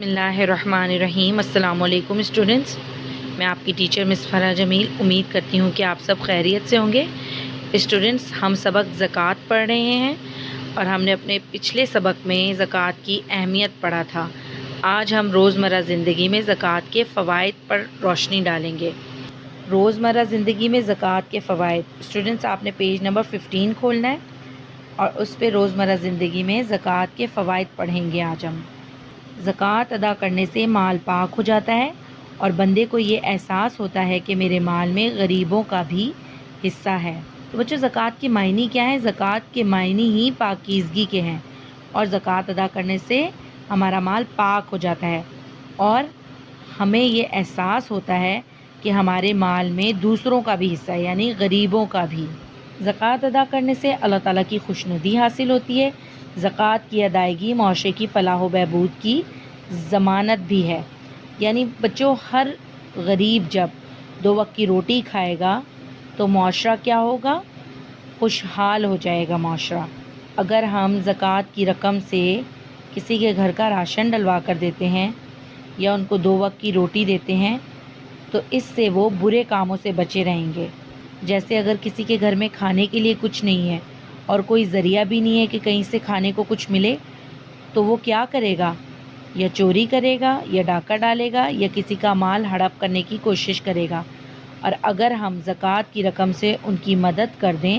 بسم اللہ الرحمن الرحیم۔ السلام علیکم اسٹوڈنٹس، میں آپ کی ٹیچر مس فرح جمیل امید کرتی ہوں کہ آپ سب خیریت سے ہوں گے۔ اسٹوڈنٹس، ہم سبق زکوٰۃ پڑھ رہے ہیں اور ہم نے اپنے پچھلے سبق میں زکوٰۃ کی اہمیت پڑھا تھا۔ آج ہم روزمرہ زندگی میں زکوٰۃ کے فوائد پر روشنی ڈالیں گے۔ روزمرہ زندگی میں زکوٰۃ کے فوائد۔ اسٹوڈنٹس، آپ نے پیج نمبر 15 کھولنا ہے اور اس پہ روزمرہ زندگی میں زکوٰۃ کے فوائد پڑھیں گے آج ہم۔ زکوٰۃ ادا کرنے سے مال پاک ہو جاتا ہے اور بندے کو یہ احساس ہوتا ہے کہ میرے مال میں غریبوں کا بھی حصہ ہے۔ تو بچوں، زکوٰۃ کے معنی کیا ہے؟ زکوٰۃ کے معنی ہی پاکیزگی کے ہیں اور زکوٰۃ ادا کرنے سے ہمارا مال پاک ہو جاتا ہے اور ہمیں یہ احساس ہوتا ہے کہ ہمارے مال میں دوسروں کا بھی حصہ ہے، یعنی غریبوں کا بھی۔ زکوٰۃ ادا کرنے سے اللہ تعالیٰ کی خوشنودی حاصل ہوتی ہے۔ زکوٰۃ کی ادائیگی معاشرے کی فلاح و بہبود کی ضمانت بھی ہے۔ یعنی بچوں، ہر غریب جب 2 وقت کی روٹی کھائے گا تو معاشرہ کیا ہوگا؟ خوشحال ہو جائے گا معاشرہ۔ اگر ہم زکوٰۃ کی رقم سے کسی کے گھر کا راشن ڈلوا کر دیتے ہیں یا ان کو 2 وقت کی روٹی دیتے ہیں تو اس سے وہ برے کاموں سے بچے رہیں گے۔ جیسے اگر کسی کے گھر میں کھانے کے لیے کچھ نہیں ہے اور کوئی ذریعہ بھی نہیں ہے کہ کہیں سے کھانے کو کچھ ملے، تو وہ کیا کرے گا؟ یا چوری کرے گا، یا ڈاکہ ڈالے گا، یا کسی کا مال ہڑپ کرنے کی کوشش کرے گا۔ اور اگر ہم زکوٰۃ کی رقم سے ان کی مدد کر دیں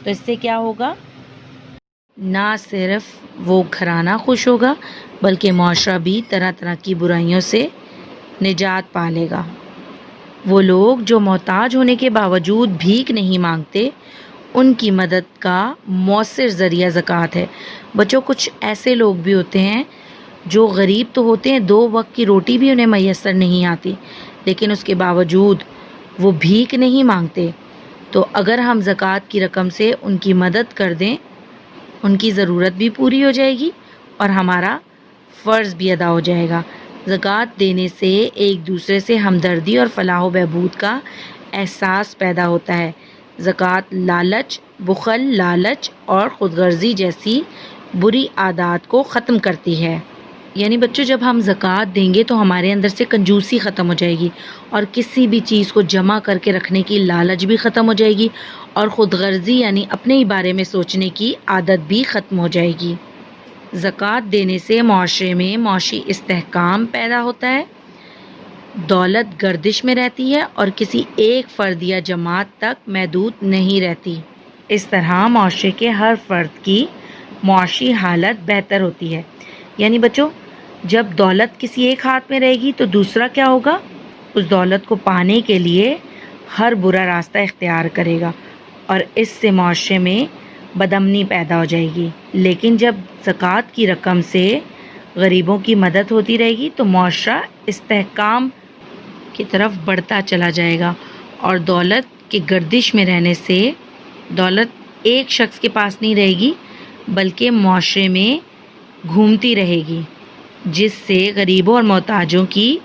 تو اس سے کیا ہوگا؟ نہ صرف وہ گھرانہ خوش ہوگا بلکہ معاشرہ بھی طرح طرح کی برائیوں سے نجات پا لے گا۔ وہ لوگ جو محتاج ہونے کے باوجود بھیک نہیں مانگتے، ان کی مدد کا مؤثر ذریعہ زکوٰۃ ہے۔ بچوں، کچھ ایسے لوگ بھی ہوتے ہیں جو غریب تو ہوتے ہیں، 2 وقت کی روٹی بھی انہیں میسر نہیں آتی، لیکن اس کے باوجود وہ بھیک نہیں مانگتے۔ تو اگر ہم زکوٰۃ کی رقم سے ان کی مدد کر دیں، ان کی ضرورت بھی پوری ہو جائے گی اور ہمارا فرض بھی ادا ہو جائے گا۔ زکوٰۃ دینے سے ایک دوسرے سے ہمدردی اور فلاح و بہبود کا احساس پیدا ہوتا ہے۔ زکوٰۃ لالچ، بخل، لالچ اور خود غرضی جیسی بری عادات کو ختم کرتی ہے۔ یعنی بچوں، جب ہم زکوٰۃ دیں گے تو ہمارے اندر سے کنجوسی ختم ہو جائے گی اور کسی بھی چیز کو جمع کر کے رکھنے کی لالچ بھی ختم ہو جائے گی اور خود غرضی یعنی اپنے ہی بارے میں سوچنے کی عادت بھی ختم ہو جائے گی۔ زکوٰۃ دینے سے معاشرے میں معاشی استحکام پیدا ہوتا ہے، دولت گردش میں رہتی ہے اور کسی ایک فرد یا جماعت تک محدود نہیں رہتی۔ اس طرح معاشرے کے ہر فرد کی معاشی حالت بہتر ہوتی ہے۔ یعنی بچوں، جب دولت کسی ایک ہاتھ میں رہے گی تو دوسرا کیا ہوگا؟ اس دولت کو پانے کے لیے ہر برا راستہ اختیار کرے گا اور اس سے معاشرے میں بدامنی پیدا ہو جائے گی۔ لیکن جب زکوٰۃ کی رقم سے غریبوں کی مدد ہوتی رہے گی تو معاشرہ استحکام کی طرف بڑھتا چلا جائے گا اور دولت کے گردش میں رہنے سے دولت ایک شخص کے پاس نہیں رہے گی بلکہ معاشرے میں گھومتی رہے گی، جس سے غریبوں اور محتاجوں کی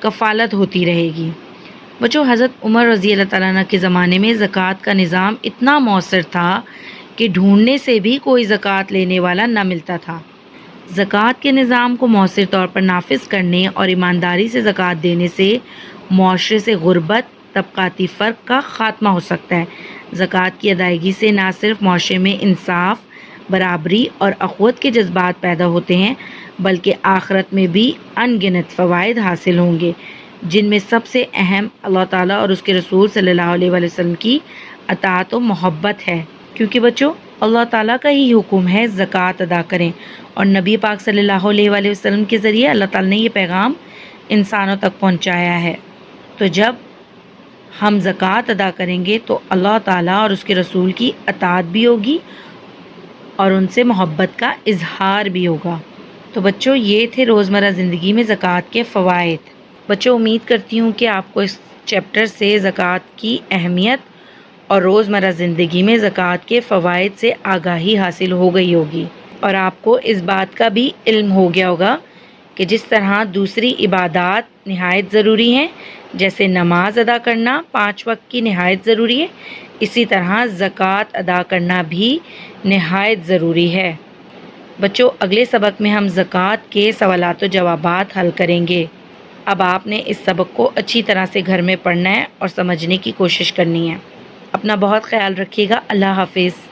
کفالت ہوتی رہے گی۔ بچوں، حضرت عمر رضی اللہ تعالیٰ عنہ کے زمانے میں زکوٰۃ کا نظام اتنا مؤثر تھا کہ ڈھونڈنے سے بھی کوئی زکوٰۃ لینے والا نہ ملتا تھا۔ زکوٰۃ کے نظام کو مؤثر طور پر نافذ کرنے اور ایمانداری سے زکوٰۃ دینے سے معاشرے سے غربت، طبقاتی فرق کا خاتمہ ہو سکتا ہے۔ زکوٰۃ کی ادائیگی سے نہ صرف معاشرے میں انصاف، برابری اور اخوت کے جذبات پیدا ہوتے ہیں بلکہ آخرت میں بھی ان گنت فوائد حاصل ہوں گے، جن میں سب سے اہم اللہ تعالیٰ اور اس کے رسول صلی اللہ علیہ وآلہ وسلم کی اطاعت و محبت ہے۔ کیونکہ بچوں، اللہ تعالیٰ کا ہی حکم ہے زکوٰۃ ادا کریں اور نبی پاک صلی اللہ علیہ وآلہ وسلم کے ذریعے اللہ تعالیٰ نے یہ پیغام انسانوں تک پہنچایا ہے۔ تو جب ہم زکوٰۃ ادا کریں گے تو اللہ تعالیٰ اور اس کے رسول کی اطاعت بھی ہوگی اور ان سے محبت کا اظہار بھی ہوگا۔ تو بچوں، یہ تھے روزمرہ زندگی میں زکوٰۃ کے فوائد۔ بچوں، امید کرتی ہوں کہ آپ کو اس چیپٹر سے زکوٰۃ کی اہمیت اور روزمرہ زندگی میں زکوٰۃ کے فوائد سے آگاہی حاصل ہو گئی ہوگی اور آپ کو اس بات کا بھی علم ہو گیا ہوگا کہ جس طرح دوسری عبادات نہایت ضروری ہیں، جیسے نماز ادا کرنا 5 وقت کی نہایت ضروری ہے، اسی طرح زکوٰۃ ادا کرنا بھی نہایت ضروری ہے۔ بچوں اگلے سبق میں ہم زکوٰۃ کے سوالات و جوابات حل کریں گے۔ اب آپ نے اس سبق کو اچھی طرح سے گھر میں پڑھنا ہے اور سمجھنے کی کوشش کرنی ہے۔ اپنا بہت خیال رکھیے گا۔ اللہ حافظ۔